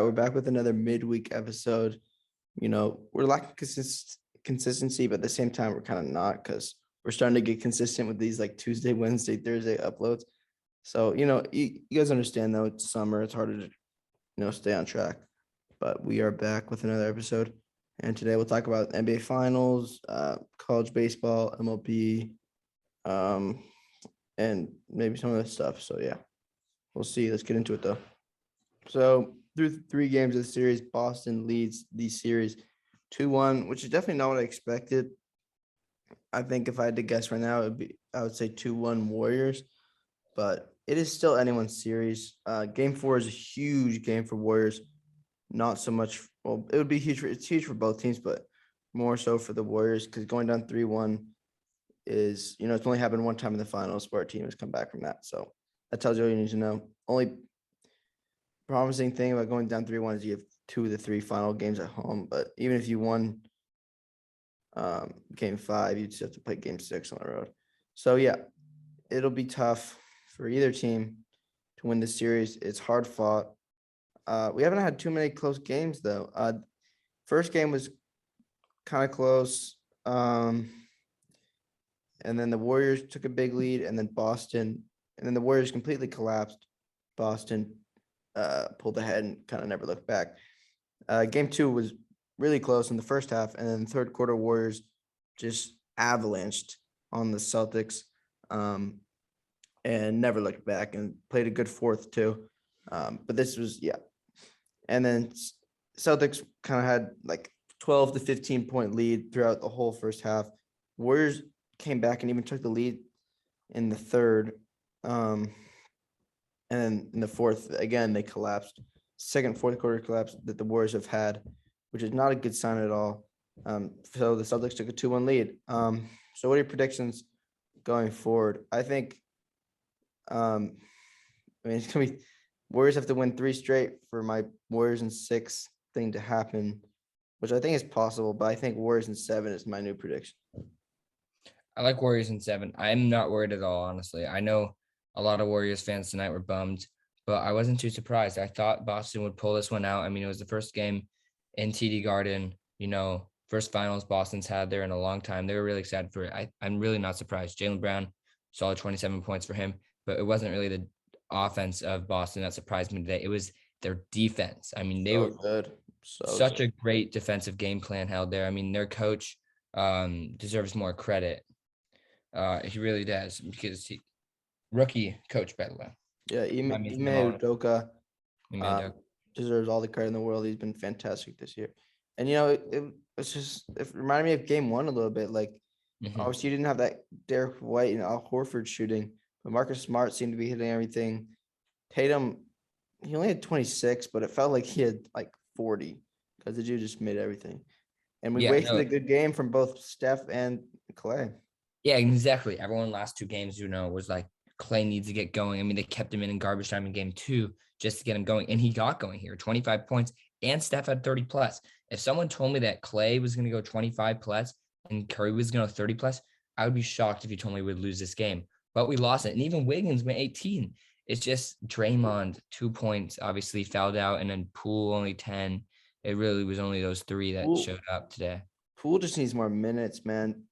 We're back with another midweek episode. We're lacking consistency, but at the same time, we're kind of not because we're starting to get consistent with these like Tuesday, Wednesday, Thursday uploads. So, you guys understand though, it's summer, it's harder to, stay on track. But we are back with another episode. And today we'll talk about NBA Finals, college baseball, MLB, and maybe some of this stuff. So, yeah, we'll see. Let's get into it though. So, through 3 games of the series, Boston leads the series 2-1, which is definitely not what I expected. I think if I had to guess right now, I would say 2-1 Warriors, but it is still anyone's series. Game 4 is a huge game for Warriors. Not so much. Well, it would be huge. It's huge for both teams, but more so for the Warriors because going down 3-1 is, it's only happened one time in the finals where a team has come back from that. So that tells you all you need to know. Only promising thing about going down 3-1 is you have 2 of the 3 final games at home. But even if you won game 5, you just have to play game 6 on the road. So yeah, it'll be tough for either team to win the series. It's hard fought. We haven't had too many close games though. First game was kind of close. And then the Warriors took a big lead, and then the Warriors completely collapsed. Boston pulled ahead and kind of never looked back. Game 2 was really close in the first half, and then the third quarter Warriors just avalanched on the Celtics and never looked back and played a good fourth too. But this was, yeah. And then Celtics kind of had like 12 to 15 point lead throughout the whole first half. Warriors came back and even took the lead in the third. And then in the fourth, again, they collapsed. Fourth quarter collapse that the Warriors have had, which is not a good sign at all. So the Celtics took a 2-1 lead. So what are your predictions going forward? I think, it's going to be Warriors have to win 3 straight for my Warriors in 6 thing to happen, which I think is possible, but I think Warriors in 7 is my new prediction. I like Warriors in 7. I'm not worried at all, honestly. I know a lot of Warriors fans tonight were bummed, but I wasn't too surprised. I thought Boston would pull this one out. I mean, it was the first game in TD Garden, first finals Boston's had there in a long time. They were really excited for it. I'm really not surprised. Jaylen Brown, solid 27 points for him, but it wasn't really the offense of Boston that surprised me today. It was their defense. I mean, they were good. Such a great defensive game plan held there. I mean, their coach deserves more credit. He really does, because rookie coach, by the way. Yeah, Ime Udoka deserves all the credit in the world. He's been fantastic this year. And, it reminded me of game 1 a little bit. Like, obviously, you didn't have that Derek White and Al Horford shooting, but Marcus Smart seemed to be hitting everything. Tatum, he only had 26, but it felt like he had like 40 because the dude just made everything. And we wasted a good game from both Steph and Clay. Yeah, exactly. Everyone last 2 games, was like, Clay needs to get going. I mean, they kept him in garbage time in game 2 just to get him going. And he got going here, 25 points, and Steph had 30 plus. If someone told me that Clay was going to go 25 plus and Curry was going to go 30 plus, I would be shocked if you told me we'd lose this game. But we lost it. And even Wiggins went 18. It's just Draymond, 2 points, obviously fouled out, and then Poole only 10. It really was only those 3 that showed up today. Poole just needs more minutes, man.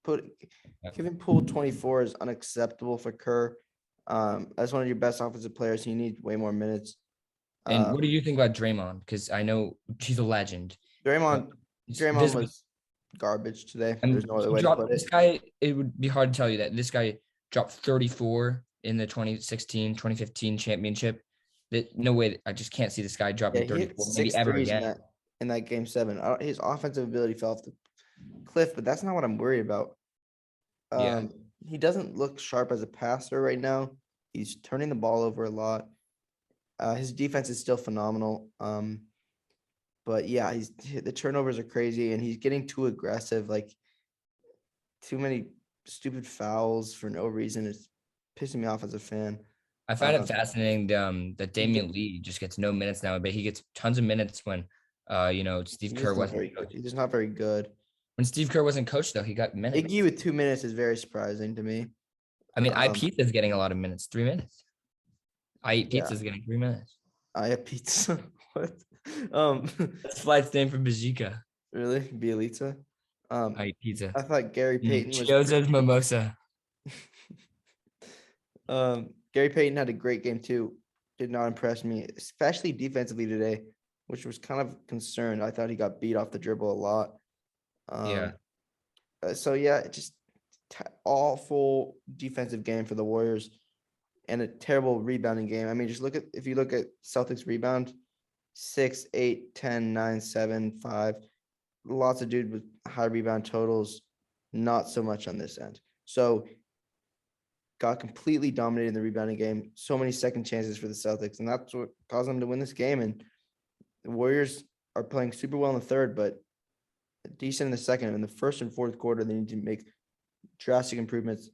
Giving Poole 24 is unacceptable for Kerr. As one of your best offensive players, he needs way more minutes. And what do you think about Draymond? Because I know he's a legend. Draymond was garbage today. There's no other way to put it. This guy, it would be hard to tell you that this guy dropped 34 in the 2016-2015 championship. No way. I just can't see this guy dropping 34 maybe ever again. In that game 7. His offensive ability fell off the cliff, but that's not what I'm worried about. He doesn't look sharp as a passer right now. He's turning the ball over a lot. His defense is still phenomenal. But yeah, the turnovers are crazy, and he's getting too aggressive. Like, too many stupid fouls for no reason. It's pissing me off as a fan. I find it fascinating that Damian Lee just gets no minutes now, but he gets tons of minutes when Steve Kerr wasn't coach. He's just not very good. When Steve Kerr wasn't coach, though, he got minutes. Iggy with 2 minutes is very surprising to me. I mean, Pizza's getting a lot of minutes, 3 minutes. I Eat Pizza's getting 3 minutes. I Eat Pizza. What? Um, That's flight's name for Bazika. really, Bielitsa. I eat pizza. I thought Gary Payton was Chioza's mimosa. Gary Payton had a great game too. Did not impress me, especially defensively today, which was kind of concerned. I thought he got beat off the dribble a lot. Yeah. So yeah, just awful defensive game for the Warriors and a terrible rebounding game. I mean, just if you look at Celtics rebound, 6, 8, 10, 9, 7, 5. Lots of dude with high rebound totals, not so much on this end. So got completely dominated in the rebounding game. So many second chances for the Celtics, and that's what caused them to win this game. And the Warriors are playing super well in the third, but decent in the second. In the first and fourth quarter, they need to make drastic improvements.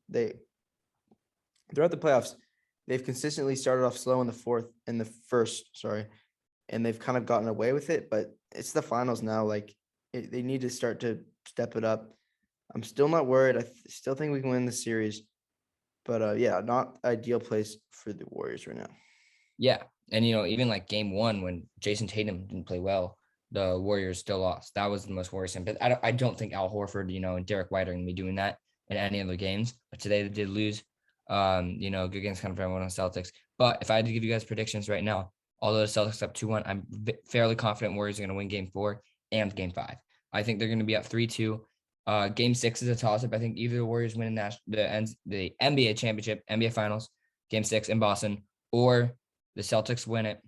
Throughout the playoffs, they've consistently started off slow in the first, sorry, and they've kind of gotten away with it. But it's the finals now. Like they need to start to step it up. I'm still not worried. I still think we can win the series. But yeah, not ideal place for the Warriors right now. Yeah. And, even like game one, when Jason Tatum didn't play well, the Warriors still lost. That was the most worrisome. But I don't think Al Horford, and Derek White are going to be doing that in any other games. But today they did lose. Good games kind of for everyone on Celtics. But if I had to give you guys predictions right now, although the Celtics up 2-1, I'm fairly confident Warriors are going to win game 4 and game 5. I think they're going to be up 3-2. Game 6 is a toss-up. I think either the Warriors win the NBA championship, NBA finals, game 6 in Boston, or the Celtics win it.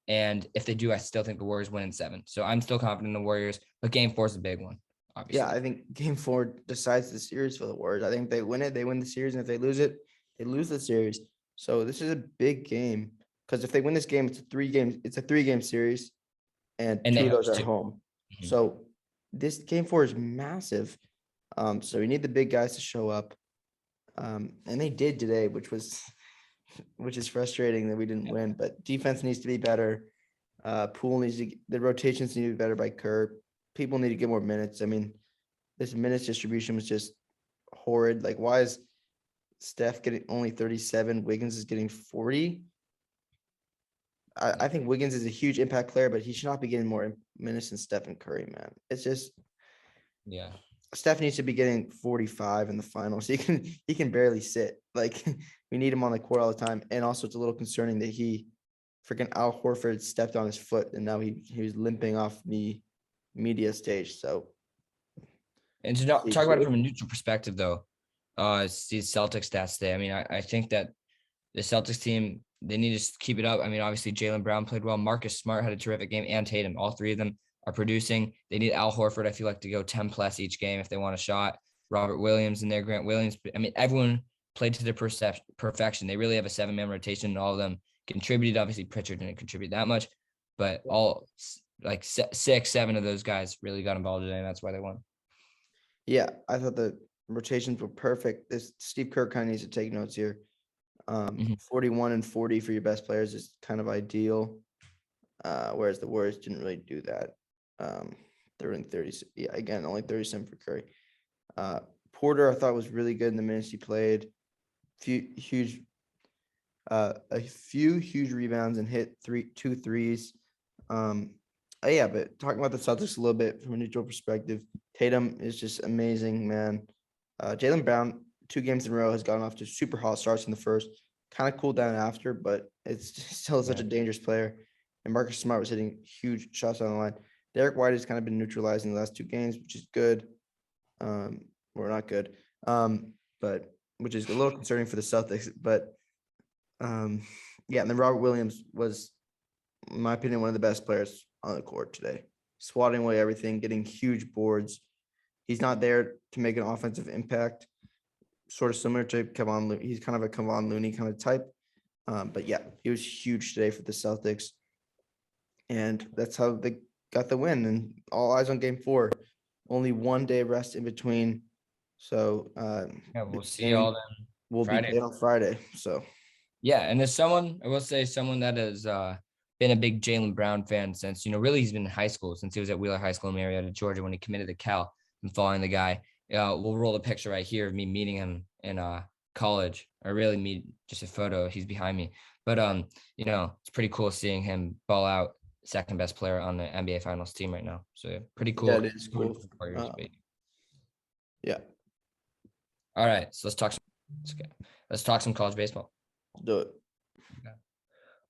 And if they do, I still think the Warriors win in 7. So I'm still confident in the Warriors, but game 4 is a big one, obviously. Yeah, I think game 4 decides the series for the Warriors. I think if they win it, they win the series. And if they lose it, they lose the series. So this is a big game because if they win this game, it's a 3-game series, and And they 2 of those host are too. home. Mhm. So this game 4 is massive. So we need the big guys to show up. And they did today, which is frustrating that we didn't win. But defense needs to be better. Poole the rotations need to be better by Kerr. People need to get more minutes. I mean, this minutes distribution was just horrid. Like, why is Steph getting only 37? Wiggins is getting 40. I think Wiggins is a huge impact player, but he should not be getting more minutes than Steph and Curry, man. It's just Yeah. Steph needs to be getting 45 in the finals. He can barely sit. Like we need him on the court all the time. And also it's a little concerning that freaking Al Horford stepped on his foot and now he was limping off the media stage. So And to talk about it from a neutral perspective, though, it's these Celtics stats today. I mean, I think that the Celtics team, they need to keep it up. I mean, obviously, Jaylen Brown played well. Marcus Smart had a terrific game, and Tatum. All 3 of them are producing. They need Al Horford, I feel like, to go 10 plus each game if they want a shot. Robert Williams in there, Grant Williams. I mean, everyone played to their perfection. They really have a 7-man rotation, and all of them contributed. Obviously, Pritchard didn't contribute that much, but all like 6, 7 of those guys really got involved today, and that's why they won. Yeah, I thought the rotations were perfect. This Steve Kerr kind of needs to take notes here. 41 and 40 for your best players is kind of ideal. Whereas the Warriors didn't really do that. They're in 30. Yeah, again, only 37 for Curry. Porter, I thought was really good in the minutes he played. A few huge rebounds and hit 2 threes. Yeah, but talking about the Celtics a little bit from a neutral perspective, Tatum is just amazing, man. Jaylen Brown, 2 games in a row, has gotten off to super hot starts in the first, kind of cooled down after, but it's still such a dangerous player. And Marcus Smart was hitting huge shots on the line. Derek White has kind of been neutralized in the last 2 games, which is good. Or not good. But which is a little concerning for the Celtics. But yeah, and then Robert Williams was, in my opinion, one of the best players on the court today, swatting away everything, getting huge boards. He's not there to make an offensive impact, sort of similar to Kevon Looney. He's kind of a Kevon Looney kind of type. But yeah, he was huge today for the Celtics. And that's how they got the win. And all eyes on game 4. Only 1 day rest in between. So Yeah, we'll see all them. Will be played on Friday. So yeah, and as someone, I will say, someone that has been a big Jaylen Brown fan since, really he's been in high school, since he was at Wheeler High School in Marietta, Georgia, when he committed to Cal, and following the guy. We'll roll a picture right here of me meeting him in college, or really me, just a photo. He's behind me, but it's pretty cool seeing him ball out second best player on the NBA Finals team right now. So yeah, pretty cool. Yeah, it is cool. Yeah, All right, so let's talk some college baseball. do it.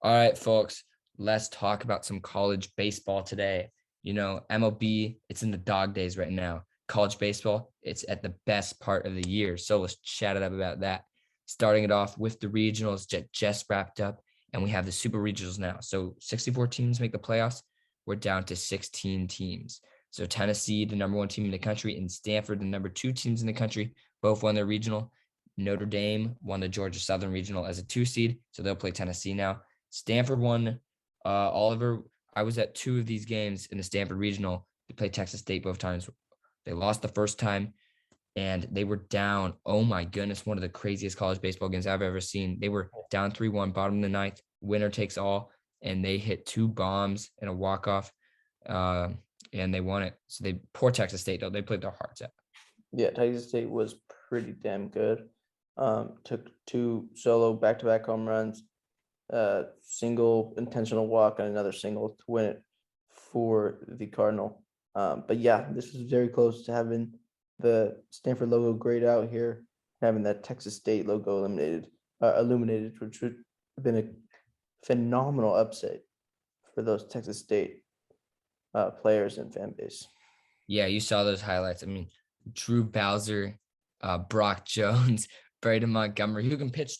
All right, folks, let's talk about some college baseball today. You know, MLB, it's in the dog days right now. College baseball, it's at the best part of the year. So let's chat it up about that. Starting it off with the regionals that just wrapped up, and we have the super regionals now. So 64 teams make the playoffs. We're down to 16 teams. So Tennessee, the number 1 team in the country, and Stanford, the number 2 teams in the country, both won their regional. Notre Dame won the Georgia Southern Regional as a 2 seed, so they'll play Tennessee now. Stanford won. Oliver, I was at 2 of these games in the Stanford Regional. They played Texas State both times. They lost the first time, and they were down. Oh my goodness, one of the craziest college baseball games I've ever seen. They were down 3-1, bottom of the ninth, winner takes all, and they hit 2 bombs and a walk-off, and they won it. So poor Texas State, though. They played their hearts out. Yeah, Texas State was pretty damn good. Took 2 solo back-to-back home runs, single intentional walk, and another single to win it for the Cardinal. But yeah, this is very close to having the Stanford logo grayed out here, having that Texas State logo illuminated, which would have been a phenomenal upset for those Texas State players and fan base. Yeah, you saw those highlights. I mean, Drew Bowser, Brock Jones, Braden Montgomery, who can pitch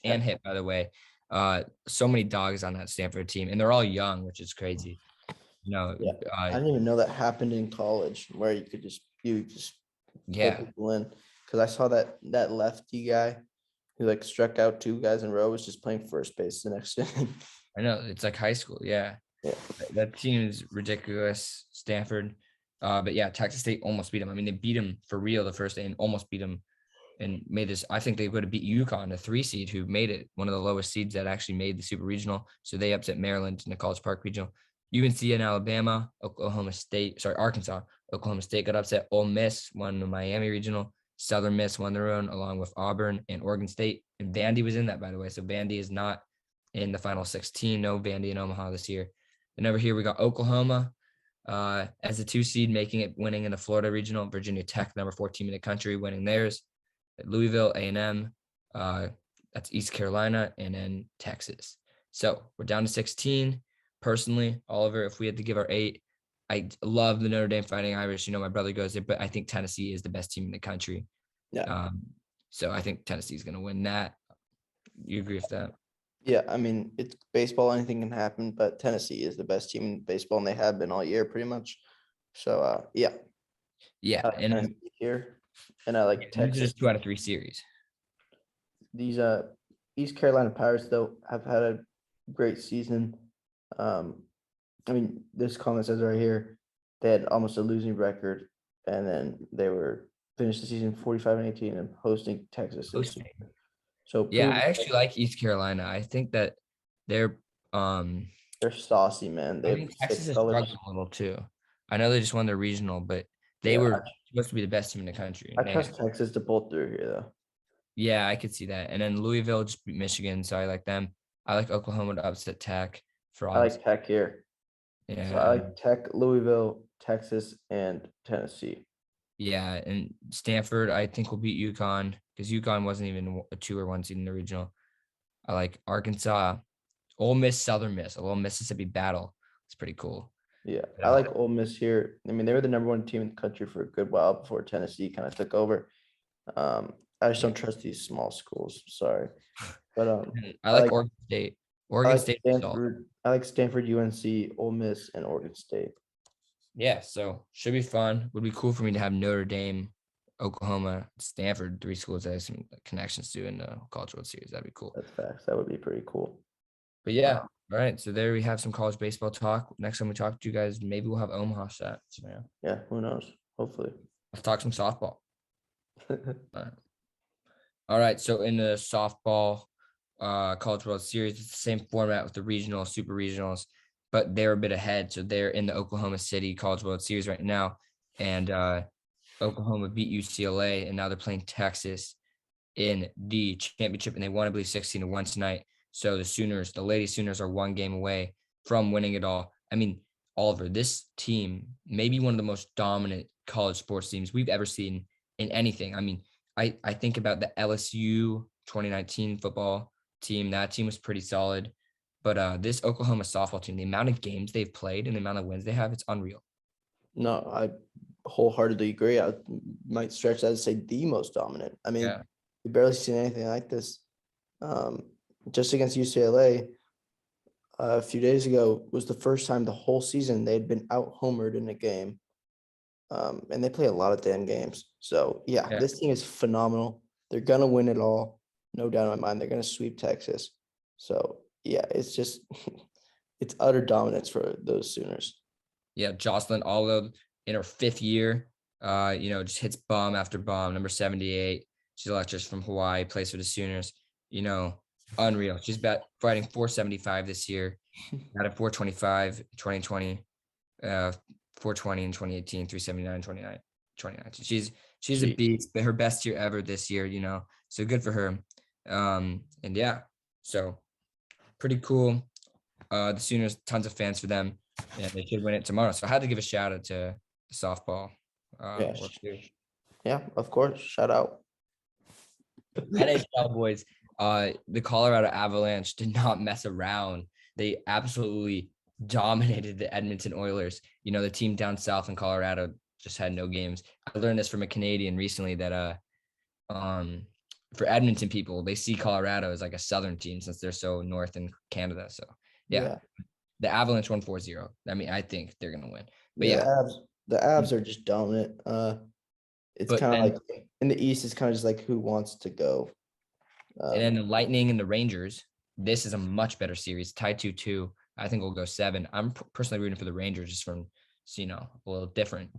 and hit, by the way. So many dogs on that Stanford team, and they're all young, which is crazy. You know, I didn't even know that happened in college, where you just pull people in. Because I saw that lefty guy who like struck out 2 guys in a row was just playing first base the next inning. I know, it's like high school. Yeah. That team is ridiculous, Stanford. But yeah, Texas State almost beat them. I mean, they beat them for real the first day and almost beat them and made this. I think they would have beat UConn, the 3 seed, who made it, one of the lowest seeds that actually made the super regional. So they upset Maryland in the College Park regional. UNC in Alabama, Arkansas. Oklahoma State got upset. Ole Miss won the Miami regional. Southern Miss won their own, along with Auburn and Oregon State. And Vandy was in that, by the way. So Vandy is not in the final 16. No Vandy in Omaha this year. And over here we got Oklahoma as a 2 seed, winning in the Florida regional. Virginia Tech, number 4 team in the country, winning theirs. Louisville, A&M, that's East Carolina, and then Texas. So we're down to 16. Personally, Oliver, if we had to give our 8, I love the Notre Dame Fighting Irish. You know, my brother goes there, but I think Tennessee is the best team in the country. Yeah. So I think Tennessee is going to win that. You agree with that? Yeah, I mean, it's baseball, anything can happen, but Tennessee is the best team in baseball, and they have been all year pretty much. So, yeah. Yeah, and here, and I like Texas. Just 2 out of 3 series. These East Carolina Pirates, though, have had a great season. I mean, this comment says right here, they had almost a losing record, and then they finished the season 45-18 and hosting Texas. So yeah, I actually like East Carolina. I think that they're saucy, man. I think Texas has struggled a little too. I know they just won their regional, but they were supposed to be the best team in the country. I trust Texas to pull through here, though. Yeah, I could see that. And then Louisville just beat Michigan, so I like them. I like Oklahoma to upset Tech. I like Tech here. Yeah, so I like Tech, Louisville, Texas, and Tennessee. Yeah, and Stanford, I think will beat UConn because UConn wasn't even a 2 or 1 seed in the regional. I like Arkansas, Ole Miss, Southern Miss, a little Mississippi battle. It's pretty cool. Yeah, I like Ole Miss here. I mean, they were the number 1 team in the country for a good while before Tennessee kind of took over. I just don't trust these small schools. Sorry, but I like Oregon State. Oregon State. I like Stanford, UNC, Ole Miss, and Oregon State. Yeah, so should be fun. Would be cool for me to have Notre Dame, Oklahoma, Stanford, 3 schools that I have some connections to in the College World Series. That'd be cool. That's facts. That would be pretty cool. But yeah, all right. So there we have some college baseball talk. Next time we talk to you guys, maybe we'll have Omaha set. So, yeah. Yeah, who knows? Hopefully. Let's talk some softball. All right. So in the softball College World Series, it's the same format with the regional, super regionals, but they're a bit ahead. So they're in the Oklahoma City College World Series right now. And Oklahoma beat UCLA, and now they're playing Texas in the championship, and they won, I believe, 16-1 tonight. So the Lady Sooners are 1 game away from winning it all. I mean, Oliver, this team may be one of the most dominant college sports teams we've ever seen in anything. I mean, I think about the LSU 2019 football team. That team was pretty solid. But this Oklahoma softball team, the amount of games they've played and the amount of wins they have, it's unreal. No, I wholeheartedly agree. I might stretch that to say the most dominant. I mean, Yeah. we barely seen anything like this. Just against UCLA a few days ago was the first time the whole season they'd been out homered in a game. And they play a lot of damn games. So yeah, Yeah. this team is phenomenal. They're gonna win it all, no doubt in my mind. They're gonna sweep Texas. So yeah, it's just it's utter dominance for those Sooners. Yeah, Jocelyn Olive in her 5th year, just hits bomb after bomb. Number 78. She's electric from Hawaii, plays for the Sooners. Unreal. She's fighting 475 this year, out of 425, 2020, 420 in 2018, 379, 29. So she's a Jeez. beast, but her best year ever this year, so good for her. And yeah, so pretty cool. The Sooners, tons of fans for them, and they should win it tomorrow. So I had to give a shout out to the softball. Yeah, work too. yeah, of course. Shout out. NHL boys, the Colorado Avalanche did not mess around. They absolutely dominated the Edmonton Oilers. The team down south in Colorado just had no games. I learned this from a Canadian recently that for Edmonton people, they see Colorado as like a southern team since they're so north in Canada. So yeah. The Avalanche won 4-0. I mean, I think they're gonna win. But Yeah, yeah. the Avs are just dominant. It's But kind of then like in the East, it's kind of just like who wants to go. and then the Lightning and the Rangers. This is a much better series, tied 2-2. I think we'll go 7. I'm personally rooting for the Rangers just from, a little different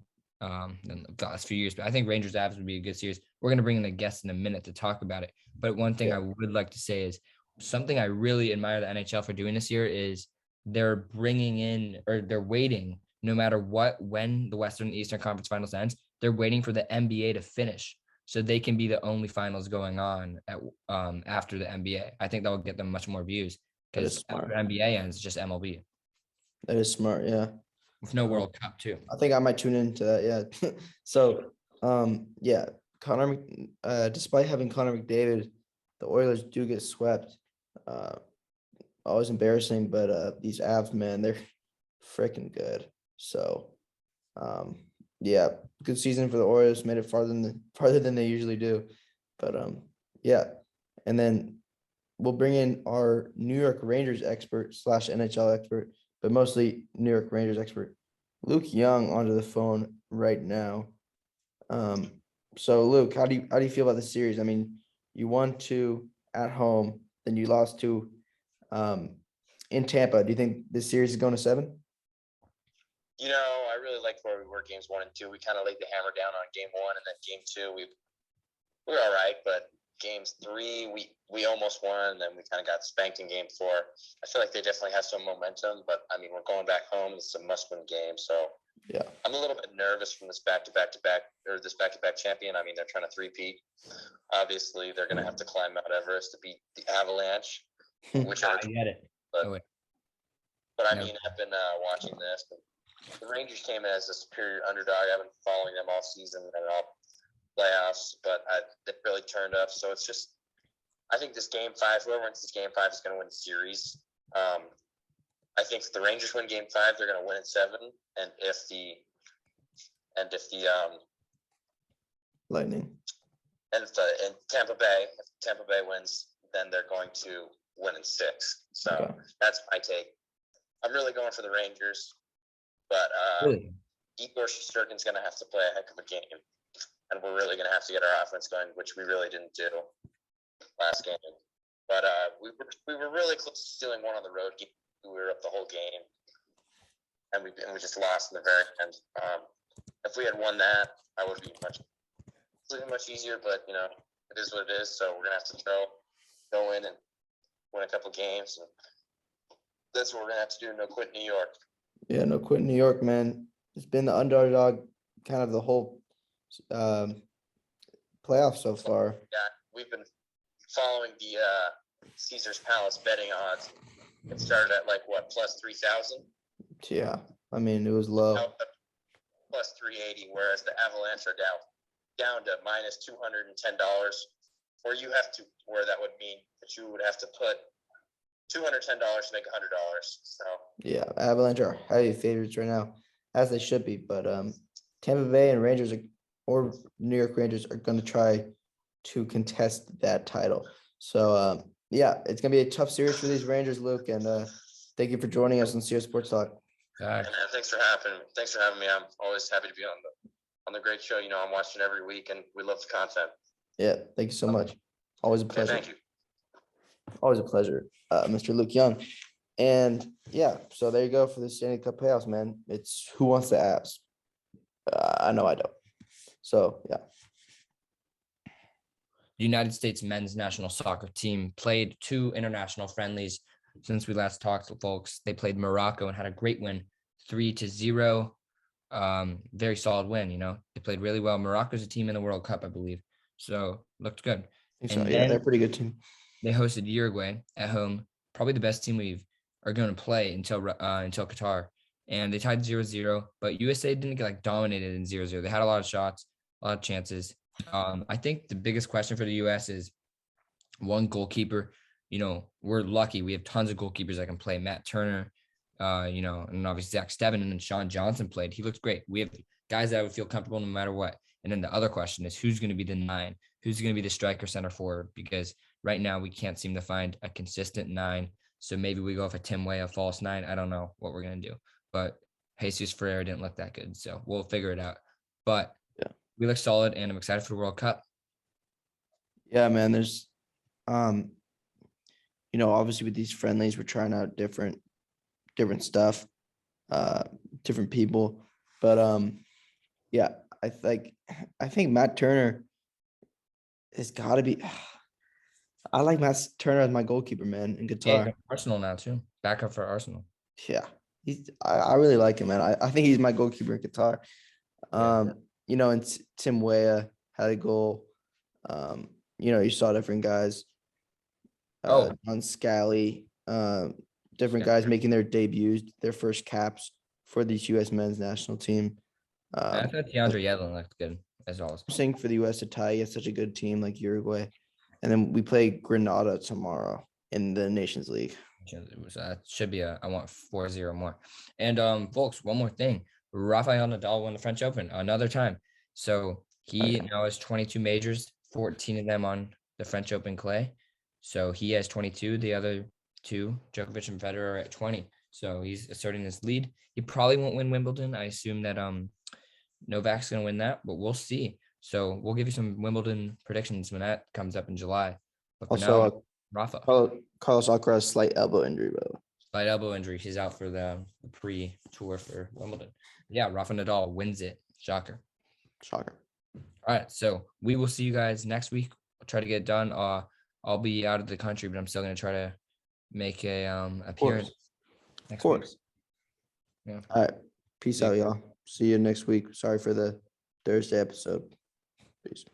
than the last few years. But I think Rangers Avs would be a good series. We're gonna bring in a guest in a minute to talk about it. But one thing I would like to say is something I really admire the NHL for doing this year is they're bringing in, or they're waiting, no matter when the Western and Eastern Conference Finals ends, they're waiting for the NBA to finish so they can be the only finals going on after the NBA. I think that will get them much more views because after NBA ends, it's just MLB. That is smart, yeah. With no World Cup too. I think I might tune into that, yeah. So, yeah, despite having Connor McDavid, the Oilers do get swept. Always embarrassing, but these Avs, man, they're freaking good. So, yeah, good season for the Orioles. Made it farther than they usually do. But yeah, and then we'll bring in our New York Rangers expert / NHL expert, but mostly New York Rangers expert, Luke Young, onto the phone right now. So Luke, how do you feel about the series? I mean, you won 2 at home, then you lost 2 in Tampa. Do you think this series is going to 7? I really liked where we were games 1 and 2. We kind of laid the hammer down on game 1, and then game 2 we were all right, but games 3 we almost won, and then we kind of got spanked in game 4. I feel like they definitely have some momentum, but I mean, we're going back home. It's a must-win game, so yeah, I'm a little bit nervous from this back-to-back champion. I mean, they're trying to three-peat. Obviously, they're going to have to climb Mount Everest to beat the Avalanche, which I get it. But I mean, I've been watching this. The Rangers came in as a superior underdog. I've been following them all season and all playoffs, but they really turned up. So it's just, I think this game 5, whoever wins this game 5 is going to win the series. I think if the Rangers win game 5, they're going to win in 7. And if the Lightning and Tampa Bay wins, then they're going to win in 6. So That's my take. I'm really going for the Rangers, but Really? Igor Shesterkin's going to have to play a heck of a game, and we're really going to have to get our offense going, which we really didn't do last game. But we were really close to stealing one on the road. We were up the whole game, and we just lost in the very end. If we had won that, I would be much easier. But it is what it is. So we're gonna have to go in and win a couple games, and that's what we're gonna have to do. No quit New York. Yeah, no quit New York, man. It's been the underdog kind of the whole playoff so far. Yeah, we've been following the Caesar's Palace betting odds. It started at like what, plus 3,000? Yeah, I mean it was low. Now plus 380, whereas the Avalanche are down to minus $210. Or you have to, where that would mean that you would have to put $210 to make $100. So Yeah, Avalanche are heavy favorites right now, as they should be. But Tampa Bay and Rangers or New York Rangers are going to try to contest that title. So yeah, it's going to be a tough series for these Rangers, Luke. And thank you for joining us on CS Sports Talk. and thanks for having me. I'm always happy to be on the great show. You know, I'm watching every week, and we love the content. Yeah, thank you so much. Always a Okay, pleasure. thank you. Always a pleasure, Mr. Luke Young. And yeah, so there you go for the Stanley Cup playoffs, man. It's who wants the Avs? I know I don't. So yeah. The United States men's national soccer team played 2 international friendlies since we last talked, folks. They played Morocco and had a great win, 3-0. Very solid win. You know, they played really well. Morocco's a team in the World Cup, I believe. So looked good. I think so. And Yeah, then they're a pretty good team. they hosted Uruguay at home, probably the best team we are going to play until Qatar. And they tied 0-0, but USA didn't get like dominated in 0-0. They had a lot of shots, a lot of chances. I think the biggest question for the US is one goalkeeper. You know, we're lucky. We have tons of goalkeepers that can play. Matt Turner, you know, and obviously Zach Steven and then Sean Johnson played. He looked great. We have guys that would feel comfortable no matter what. And then the other question is who's going to be the 9? Who's going to be the striker center forward? Because right now we can't seem to find a consistent 9. So maybe we go for Tim Way, a false 9. I don't know what we're going to do. But Jesus Ferreira didn't look that good. So we'll figure it out. But yeah, we look solid, and I'm excited for the World Cup. Yeah, man. There's you know, obviously with these friendlies, we're trying out different stuff, different people. But yeah, I think Matt Turner has got to be. I like Matt Turner as my goalkeeper, man, in Yeah, Qatar. Arsenal now too. Backup for Arsenal. Yeah, I really like him, man. I think he's my goalkeeper in Qatar. You know, and Tim Weah had a goal. You know, you saw different guys. On Scally, different guys making their debuts, their first caps for this U.S. men's national team. I thought DeAndre Yedlin looked good as well. I'm saying for the U.S. to tie against such a good team like Uruguay, and then we play Grenada tomorrow in the Nations League. Should be I want 4-0 more. And folks, one more thing. Rafael Nadal won the French Open another time. So he now has 22 majors, 14 of them on the French Open clay. So he has 22. The other 2, Djokovic and Federer, are at 20. So he's asserting his lead. He probably won't win Wimbledon. I assume that Novak's going to win that, but we'll see. So we'll give you some Wimbledon predictions when that comes up in July. But for Also, now, Rafa. Carlos Alcaraz slight elbow injury, bro. Slight elbow injury. He's out for the pre-tour for Wimbledon. Yeah, Rafa Nadal wins it. Shocker. All right, so we will see you guys next week. I'll try to get it done. I'll be out of the country, but I'm still going to try to make a appearance next week. Yeah. All right. Peace out, y'all. See you next week. Sorry for the Thursday episode. Peace.